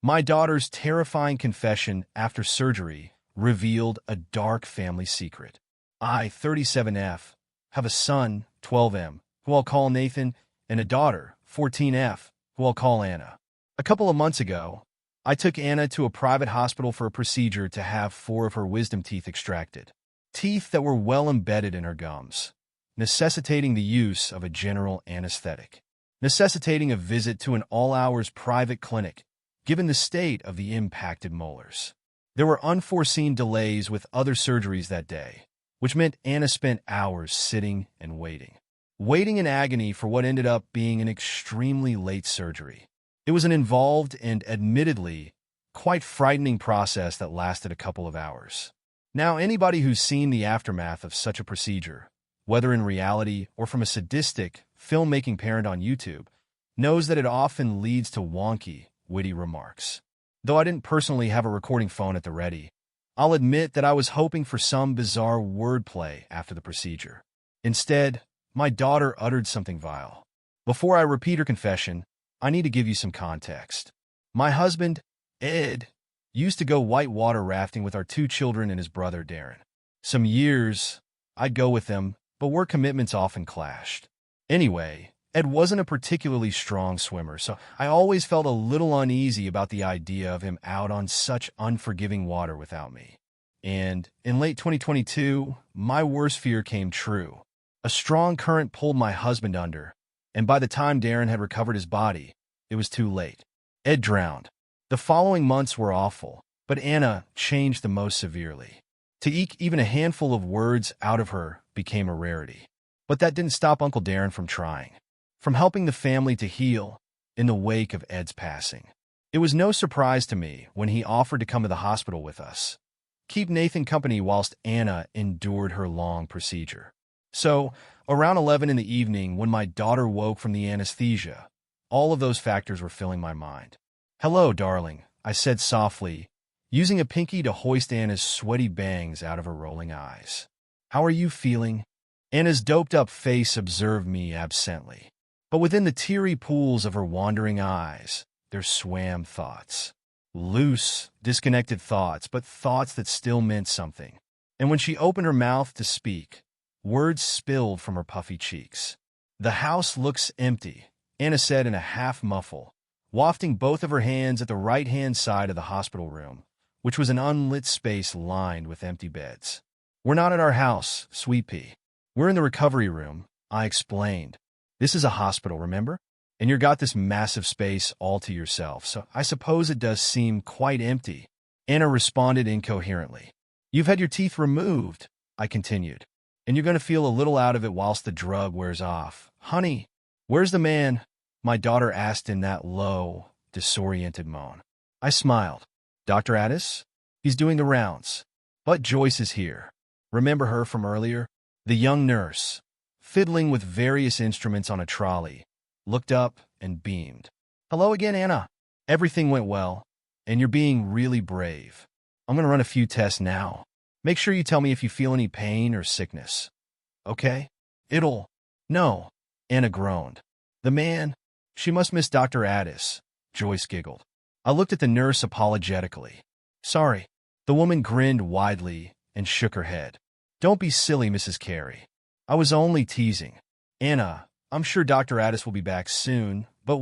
My daughter's terrifying confession after surgery revealed a dark family secret. I, 37F, have a son, 12M, who I'll call Nathan, and a daughter, 14F, who I'll call Anna. A couple of months ago, I took Anna to a private hospital for a procedure to have 4 of her wisdom teeth extracted. Teeth that were well embedded in her gums, necessitating the use of a general anesthetic, necessitating a visit to an all-hours private clinic, given the state of the impacted molars. There were unforeseen delays with other surgeries that day, which meant Anna spent hours sitting and waiting in agony for what ended up being an extremely late surgery. It was an involved and, admittedly, quite frightening process that lasted a couple of hours. Now, anybody who's seen the aftermath of such a procedure, whether in reality or from a sadistic, filmmaking parent on YouTube, knows that it often leads to wonky, witty remarks. Though I didn't personally have a recording phone at the ready, I'll admit that I was hoping for some bizarre wordplay after the procedure. Instead, my daughter uttered something vile. Before I repeat her confession, I need to give you some context. My husband, Ed, used to go whitewater rafting with our 2 children and his brother, Darren. Some years, I'd go with them, but work commitments often clashed. Anyway, Ed wasn't a particularly strong swimmer, so I always felt a little uneasy about the idea of him out on such unforgiving water without me. And in late 2022, my worst fear came true. A strong current pulled my husband under, and by the time Darren had recovered his body, it was too late. Ed drowned. The following months were awful, but Anna changed the most severely. To eke even a handful of words out of her became a rarity. But that didn't stop Uncle Darren from trying, from helping the family to heal in the wake of Ed's passing. It was no surprise to me when he offered to come to the hospital with us, keep Nathan company whilst Anna endured her long procedure. So, around 11 in the evening, when my daughter woke from the anesthesia, all of those factors were filling my mind. "Hello, darling," I said softly, using a pinky to hoist Anna's sweaty bangs out of her rolling eyes. "How are you feeling?" Anna's doped-up face observed me absently, but within the teary pools of her wandering eyes, there swam thoughts. Loose, disconnected thoughts, but thoughts that still meant something. And when she opened her mouth to speak, words spilled from her puffy cheeks. "The house looks empty," Anna said in a half-muffle, wafting both of her hands at the right-hand side of the hospital room, which was an unlit space lined with empty beds. "We're not at our house, Sweet Pea. We're in the recovery room," I explained. "This is a hospital, remember? And you've got this massive space all to yourself, so I suppose it does seem quite empty." Anna responded incoherently. "You've had your teeth removed," I continued, "and you're going to feel a little out of it whilst the drug wears off. Honey, where's the man?" my daughter asked in that low, disoriented moan. I smiled. "Dr. Addis? He's doing the rounds. But Joyce is here. Remember her from earlier? The young nurse, fiddling with various instruments on a trolley, looked up and beamed. "Hello again, Anna. Everything went well, and you're being really brave. I'm going to run a few tests now. Make sure you tell me if you feel any pain or sickness. Okay? No," Anna groaned. "The man, she must miss Dr. Addis," Joyce giggled. I looked at the nurse apologetically. "Sorry." The woman grinned widely and shook her head. "Don't be silly, Mrs. Carey. I was only teasing. Anna, I'm sure Dr. Addis will be back soon, but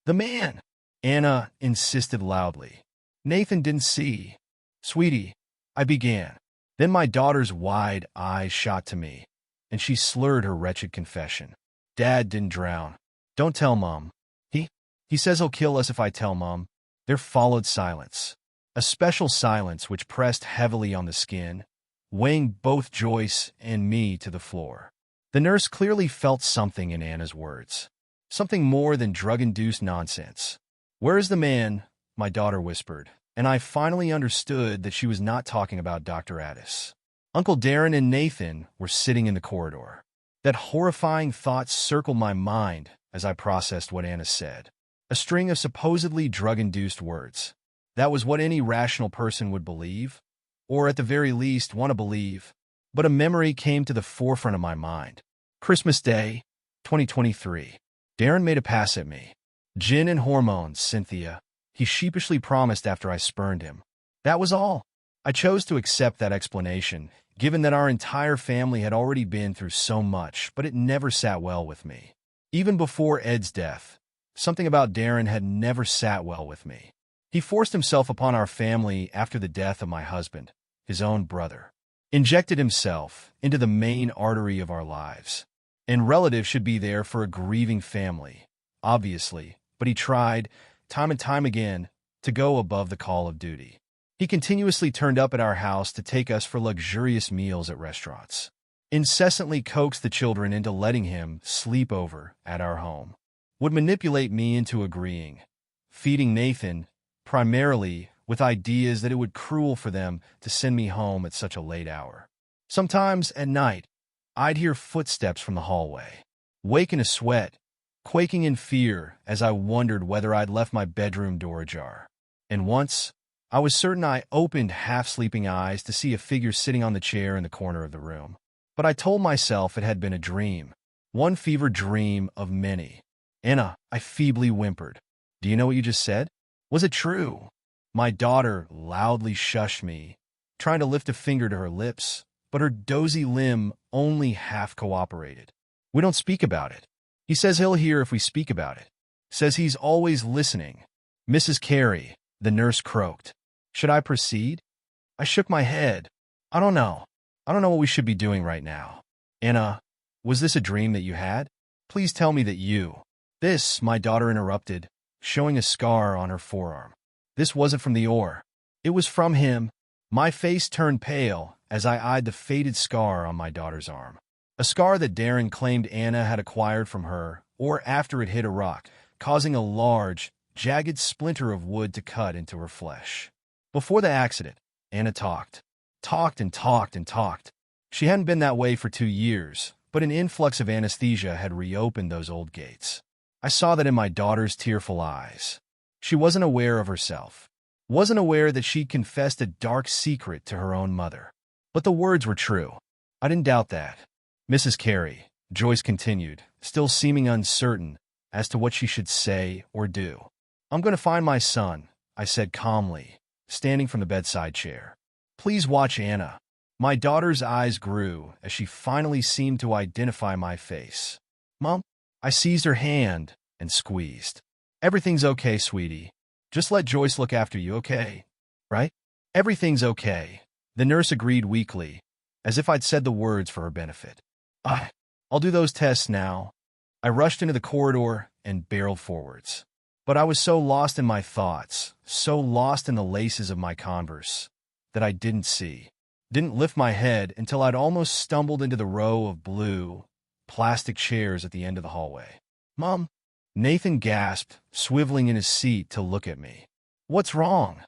the man," Anna insisted loudly. "Nathan didn't see." "Sweetie," I began. Then my daughter's wide eyes shot to me, and she slurred her wretched confession. "Dad didn't drown. Don't tell Mom. He says he'll kill us if I tell Mom." There followed silence. A special silence which pressed heavily on the skin, weighing both Joyce and me to the floor. The nurse clearly felt something in Anna's words. Something more than drug-induced nonsense. "Where is the man?" my daughter whispered, and I finally understood that she was not talking about Dr. Addis. Uncle Darren and Nathan were sitting in the corridor. That horrifying thought circled my mind as I processed what Anna said. A string of supposedly drug-induced words. That was what any rational person would believe, or at the very least want to believe. But a memory came to the forefront of my mind. Christmas Day, 2023. Darren made a pass at me. "Gin and hormones, Cynthia," he sheepishly promised after I spurned him. That was all. I chose to accept that explanation, given that our entire family had already been through so much, but it never sat well with me. Even before Ed's death, something about Darren had never sat well with me. He forced himself upon our family after the death of my husband, his own brother. Injected himself into the main artery of our lives. And relatives should be there for a grieving family, obviously, but he tried, time and time again, to go above the call of duty. He continuously turned up at our house to take us for luxurious meals at restaurants. Incessantly coaxed the children into letting him sleep over at our home. Would manipulate me into agreeing, feeding Nathan, primarily with ideas that it would be cruel for them to send me home at such a late hour. Sometimes, at night, I'd hear footsteps from the hallway. Wake in a sweat, quaking in fear as I wondered whether I'd left my bedroom door ajar. And once, I was certain I opened half-sleeping eyes to see a figure sitting on the chair in the corner of the room. But I told myself it had been a dream. One fevered dream of many. Anna, I feebly whimpered. Do you know what you just said? Was it true? My daughter loudly shushed me, trying to lift a finger to her lips, but her dozy limb only half cooperated. We don't speak about it. He says he'll hear if we speak about it. Says he's always listening. Mrs. Carey, the nurse croaked. Should I proceed? I shook my head. I don't know. I don't know what we should be doing right now. Anna, was this a dream that you had? Please tell me that you... This, my daughter interrupted, showing a scar on her forearm. This wasn't from the ore. It was from him. My face turned pale as I eyed the faded scar on my daughter's arm. A scar that Darren claimed Anna had acquired from her, or after it hit a rock, causing a large, jagged splinter of wood to cut into her flesh. Before the accident, Anna talked. Talked and talked and talked. She hadn't been that way for 2 years, but an influx of anesthesia had reopened those old gates. I saw that in my daughter's tearful eyes. She wasn't aware of herself. Wasn't aware that she'd confessed a dark secret to her own mother. But the words were true. I didn't doubt that. Mrs. Carey, Joyce continued, still seeming uncertain as to what she should say or do. I'm going to find my son, I said calmly, standing from the bedside chair. Please watch Anna. My daughter's eyes grew as she finally seemed to identify my face. Mom? I seized her hand and squeezed. Everything's okay, sweetie. Just let Joyce look after you, okay? Right? Everything's okay. The nurse agreed weakly, as if I'd said the words for her benefit. I'll do those tests now. I rushed into the corridor and barreled forwards. But I was so lost in my thoughts, so lost in the laces of my Converse, that I didn't lift my head until I'd almost stumbled into the row of blue, plastic chairs at the end of the hallway. Mom? Nathan gasped, swiveling in his seat to look at me. What's wrong?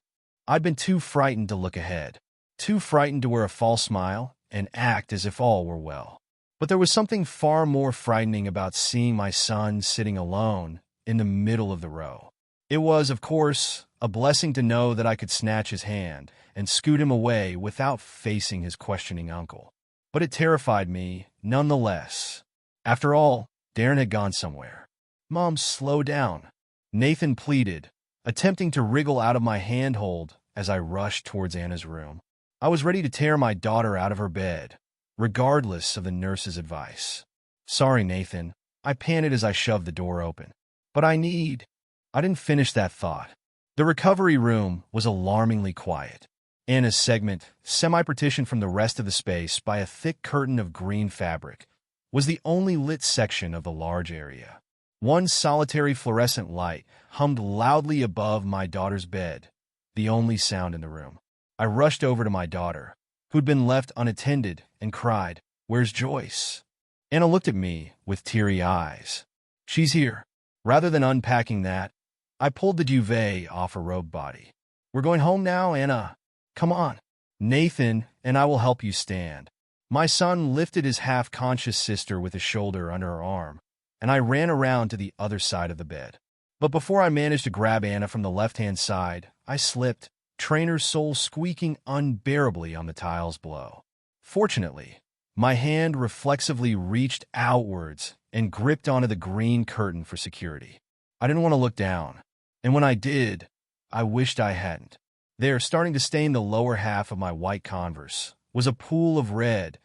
I'd been too frightened to look ahead, too frightened to wear a false smile and act as if all were well. But there was something far more frightening about seeing my son sitting alone in the middle of the row. It was, of course, a blessing to know that I could snatch his hand and scoot him away without facing his questioning uncle. But it terrified me, nonetheless. After all, Darren had gone somewhere. Mom, slow down, Nathan pleaded, attempting to wriggle out of my handhold as I rushed towards Anna's room. I was ready to tear my daughter out of her bed, regardless of the nurse's advice. Sorry, Nathan, I panted as I shoved the door open. But I didn't finish that thought. The recovery room was alarmingly quiet. Anna's segment, semi-partitioned from the rest of the space by a thick curtain of green fabric, was the only lit section of the large area. One solitary fluorescent light hummed loudly above my daughter's bed, the only sound in the room. I rushed over to my daughter, who'd been left unattended, and cried, "Where's Joyce?" Anna looked at me with teary eyes. "She's here." Rather than unpacking that, I pulled the duvet off her robed body. "We're going home now, Anna. Come on. Nathan and I will help you stand." My son lifted his half-conscious sister with a shoulder under her arm, and I ran around to the other side of the bed. But before I managed to grab Anna from the left-hand side, I slipped, trainer's sole squeaking unbearably on the tiles below. Fortunately, my hand reflexively reached outwards and gripped onto the green curtain for security. I didn't want to look down, and when I did, I wished I hadn't. There, starting to stain the lower half of my white Converse, was a pool of red,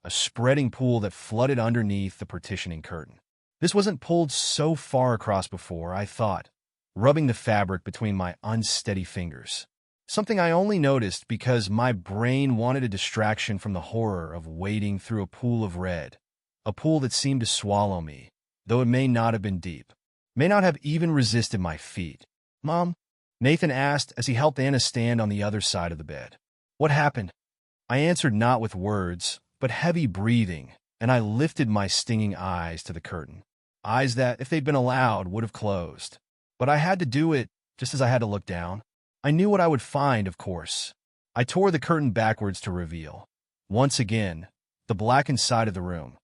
a spreading pool that flooded underneath the partitioning curtain. This wasn't pulled so far across before, I thought, rubbing the fabric between my unsteady fingers. Something I only noticed because my brain wanted a distraction from the horror of wading through a pool of red, a pool that seemed to swallow me, though it may not have been deep, may not have even resisted my feet. "Mom?" Nathan asked as he helped Anna stand on the other side of the bed. "What happened?" I answered not with words, but heavy breathing, and I lifted my stinging eyes to the curtain. Eyes that, if they'd been allowed, would have closed. But I had to do it just as I had to look down. I knew what I would find, of course. I tore the curtain backwards to reveal, once again, the blackened side of the room,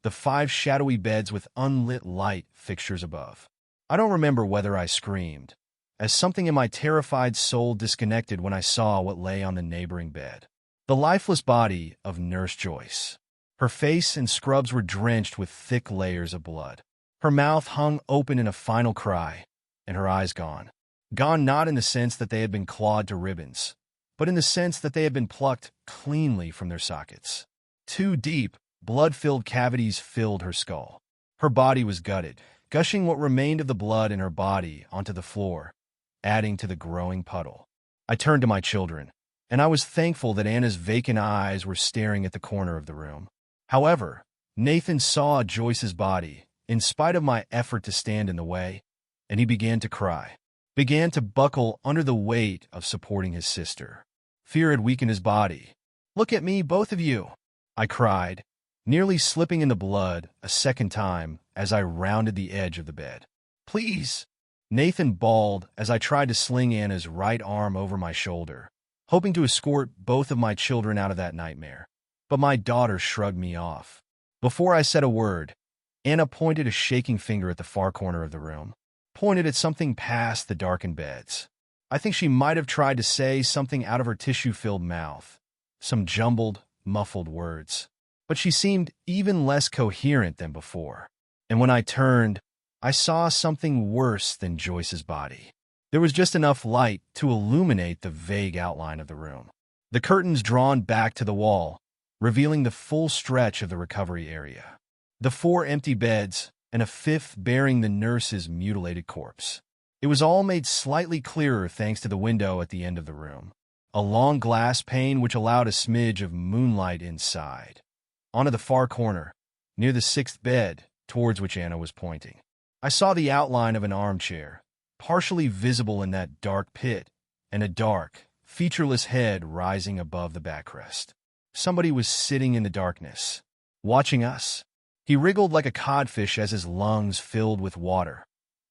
the 5 shadowy beds with unlit light fixtures above. I don't remember whether I screamed, as something in my terrified soul disconnected when I saw what lay on the neighboring bed. The lifeless body of Nurse Joyce. Her face and scrubs were drenched with thick layers of blood. Her mouth hung open in a final cry, and her eyes gone. Gone not in the sense that they had been clawed to ribbons, but in the sense that they had been plucked cleanly from their sockets. 2 deep, blood-filled cavities filled her skull. Her body was gutted, gushing what remained of the blood in her body onto the floor, adding to the growing puddle. I turned to my children, and I was thankful that Anna's vacant eyes were staring at the corner of the room. However, Nathan saw Joyce's body, in spite of my effort to stand in the way, and he began to cry, began to buckle under the weight of supporting his sister. Fear had weakened his body. "Look at me, both of you," I cried, nearly slipping in the blood a second time as I rounded the edge of the bed. "Please," Nathan bawled as I tried to sling Anna's right arm over my shoulder, hoping to escort both of my children out of that nightmare. But my daughter shrugged me off. Before I said a word, Anna pointed a shaking finger at the far corner of the room, pointed at something past the darkened beds. I think she might have tried to say something out of her tissue-filled mouth, some jumbled, muffled words. But she seemed even less coherent than before. And when I turned, I saw something worse than Joyce's body. There was just enough light to illuminate the vague outline of the room. The curtains drawn back to the wall, revealing the full stretch of the recovery area. The 4 empty beds, and a 5th bearing the nurse's mutilated corpse. It was all made slightly clearer thanks to the window at the end of the room, a long glass pane which allowed a smidge of moonlight inside. Onto the far corner, near the 6th bed, towards which Anna was pointing, I saw the outline of an armchair, partially visible in that dark pit, and a dark, featureless head rising above the backrest. Somebody was sitting in the darkness, watching us. He wriggled like a codfish as his lungs filled with water.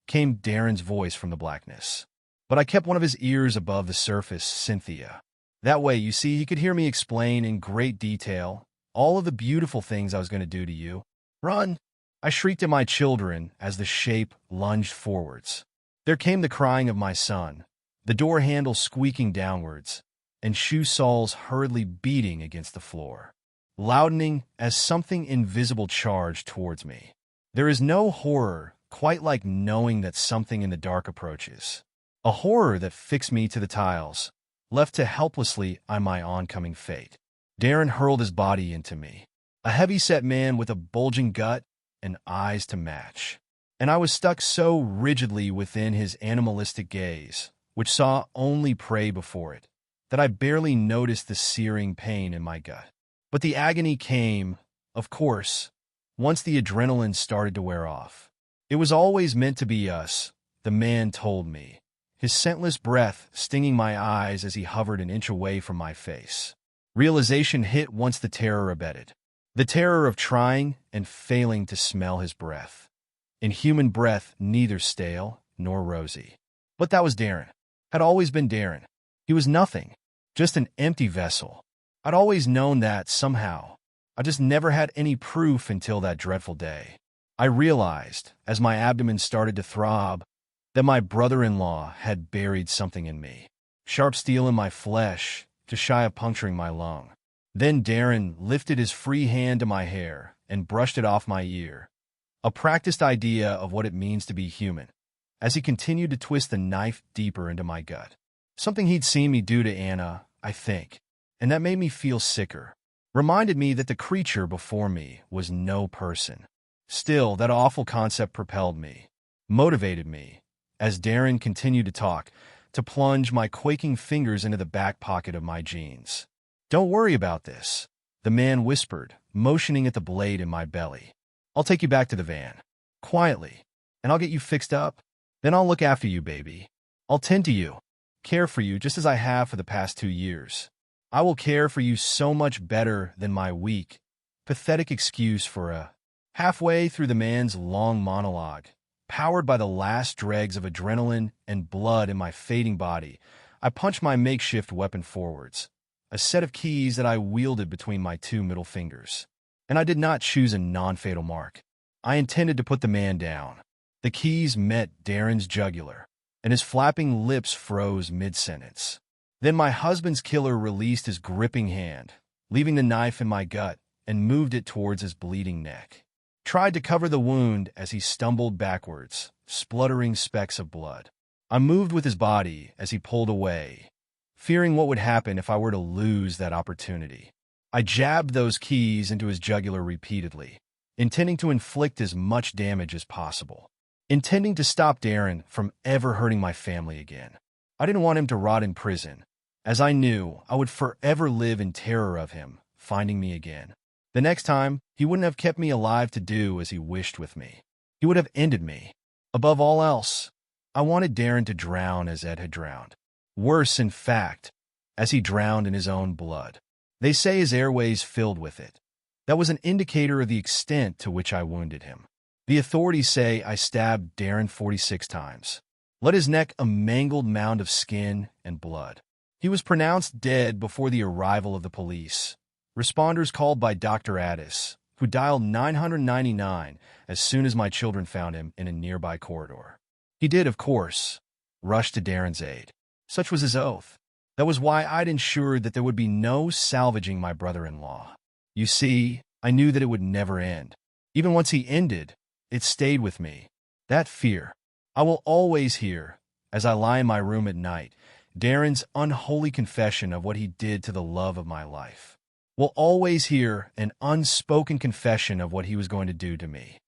Came Darren's voice from the blackness. But I kept one of his ears above the surface, Cynthia. That way, you see, he could hear me explain in great detail all of the beautiful things I was going to do to you. "Run!" I shrieked at my children as the shape lunged forwards. There came the crying of my son, the door handle squeaking downwards, and shoe soles hurriedly beating against the floor, loudening as something invisible charged towards me. There is no horror quite like knowing that something in the dark approaches. A horror that fixed me to the tiles, left to helplessly eye my oncoming fate. Darren hurled his body into me, a heavy-set man with a bulging gut and eyes to match. And I was stuck so rigidly within his animalistic gaze, which saw only prey before it, that I barely noticed the searing pain in my gut. But the agony came, of course, once the adrenaline started to wear off. It was always meant to be us, the man told me, his scentless breath stinging my eyes as he hovered an inch away from my face. Realization hit once the terror abated. The terror of trying and failing to smell his breath. Inhuman breath, neither stale nor rosy. But that was Darren. Had always been Darren. He was nothing, just an empty vessel. I'd always known that somehow. I just never had any proof until that dreadful day. I realized, as my abdomen started to throb, that my brother-in-law had buried something in me. Sharp steel in my flesh, just shy of puncturing my lung. Then Darren lifted his free hand to my hair and brushed it off my ear. A practiced idea of what it means to be human. as he continued to twist the knife deeper into my gut. Something he'd seen me do to Anna, I think, and that made me feel sicker. Reminded me that the creature before me was no person. Still, that awful concept propelled me, motivated me, as Darren continued to talk, to plunge my quaking fingers into the back pocket of my jeans. "Don't worry about this," the man whispered, motioning at the blade in my belly. "I'll take you back to the van. Quietly. And I'll get you fixed up. Then I'll look after you, baby. I'll tend to you. Care for you just as I have for the past 2 years. I will care for you so much better than my weak, pathetic excuse for a..." Halfway through the man's long monologue, powered by the last dregs of adrenaline and blood in my fading body, I punched my makeshift weapon forwards, a set of keys that I wielded between my 2 middle fingers. And I did not choose a non-fatal mark. I intended to put the man down. The keys met Darren's jugular, and his flapping lips froze mid-sentence. Then my husband's killer released his gripping hand, leaving the knife in my gut, and moved it towards his bleeding neck. Tried to cover the wound as he stumbled backwards, spluttering specks of blood. I moved with his body as he pulled away, fearing what would happen if I were to lose that opportunity. I jabbed those keys into his jugular repeatedly, intending to inflict as much damage as possible, intending to stop Darren from ever hurting my family again. I didn't want him to rot in prison, as I knew I would forever live in terror of him finding me again. The next time, he wouldn't have kept me alive to do as he wished with me. He would have ended me. Above all else, I wanted Darren to drown as Ed had drowned. Worse, in fact, as he drowned in his own blood. They say his airways filled with it. That was an indicator of the extent to which I wounded him. The authorities say I stabbed Darren 46 times. Let his neck a mangled mound of skin and blood. He was pronounced dead before the arrival of the police. Responders called by Dr. Addis, who dialed 999 as soon as my children found him in a nearby corridor. He did, of course, rush to Darren's aid. Such was his oath. That was why I'd ensured that there would be no salvaging my brother-in-law. You see, I knew that it would never end. Even once he ended, it stayed with me. That fear. I will always hear, as I lie in my room at night, Darren's unholy confession of what he did to the love of my life. Will always hear an unspoken confession of what he was going to do to me.